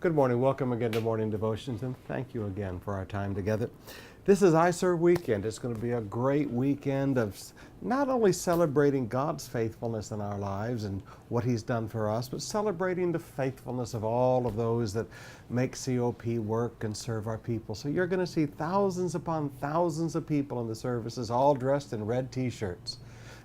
Good morning. Welcome again to Morning Devotions, and thank you again for our time together. This is I Serve Weekend. It's going to be a great weekend of not only celebrating God's faithfulness in our lives and what He's done for us, but celebrating the faithfulness of all of those that make COP work and serve our people. So you're going to see thousands upon thousands of people in the services, all dressed in red T-shirts.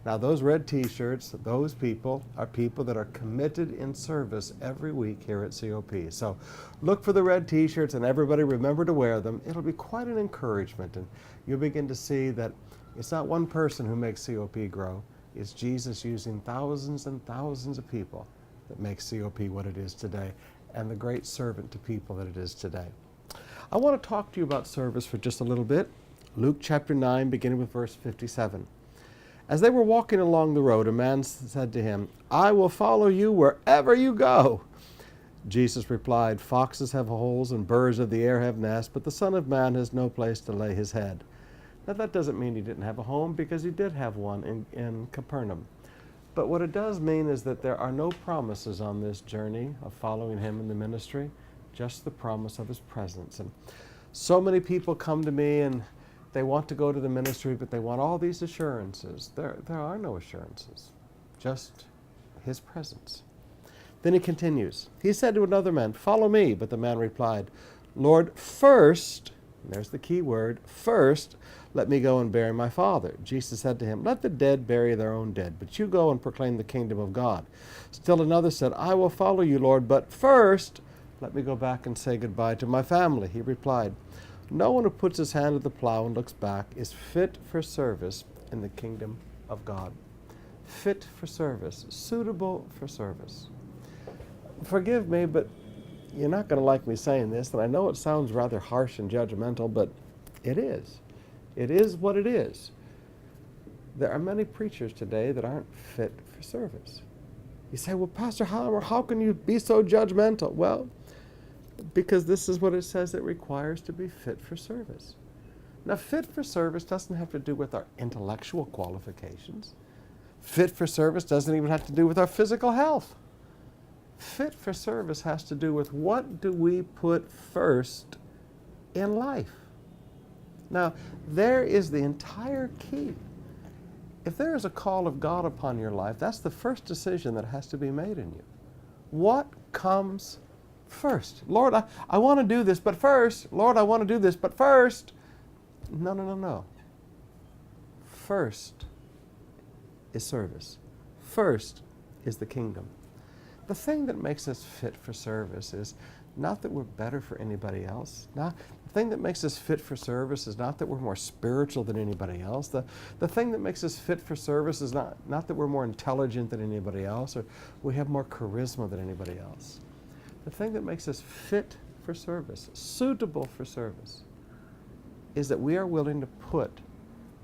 Now, those red T-shirts, those people are people that are committed in service every week here at COP. So look for the red T-shirts, and everybody remember to wear them. It'll be quite an encouragement, and you'll begin to see that it's not one person who makes COP grow. It's Jesus using thousands and thousands of people that make COP what it is today, and the great servant to people that it is today. I want to talk to you about service for just a little bit. Luke chapter 9, beginning with verse 57. As they were walking along the road, a man said to him, "I will follow you wherever you go." Jesus replied, "Foxes have holes and birds of the air have nests, but the Son of Man has no place to lay his head." Now that doesn't mean he didn't have a home, because he did have one in Capernaum. But what it does mean is that there are no promises on this journey of following him in the ministry, just the promise of his presence. And so many people come to me and they want to go to the ministry, but they want all these assurances. There are no assurances, just his presence. Then he continues. He said to another man, "Follow me." But the man replied, "Lord, first," and there's the key word, "first, let me go and bury my father." Jesus said to him, "Let the dead bury their own dead, but you go and proclaim the kingdom of God." Still another said, "I will follow you, Lord, but first, let me go back and say goodbye to my family." He replied, "No one who puts his hand to the plow and looks back is fit for service in the kingdom of God." Fit for service, suitable for service. Forgive me, but you're not going to like me saying this, and I know it sounds rather harsh and judgmental, but it is. It is what it is. There are many preachers today that aren't fit for service. You say, "Well, Pastor Hammer, how can you be so judgmental?" Well, because this is what it says it requires to be fit for service. Now, fit for service doesn't have to do with our intellectual qualifications. Fit for service doesn't even have to do with our physical health. Fit for service has to do with what do we put first in life. Now, there is the entire key. If there is a call of God upon your life, that's the first decision that has to be made in you. What comes first? "Lord, I want to do this, but first." "Lord, I want to do this, but first." No. First is service. First is the kingdom. The thing that makes us fit for service is not that we're better for anybody else. The thing that makes us fit for service is not that we're more spiritual than anybody else. The thing that makes us fit for service is not that we're more intelligent than anybody else or we have more charisma than anybody else. The thing that makes us fit for service, suitable for service, is that we are willing to put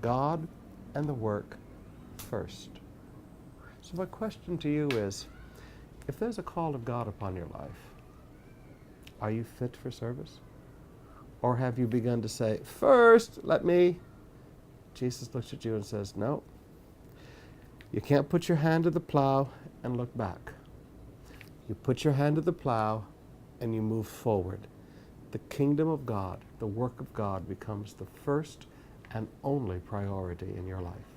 God and the work first. So my question to you is, if there's a call of God upon your life, are you fit for service? Or have you begun to say, "First, let me..." Jesus looks at you and says, "No, you can't put your hand to the plow and look back. You put your hand to the plow and you move forward." The kingdom of God, the work of God, becomes the first and only priority in your life.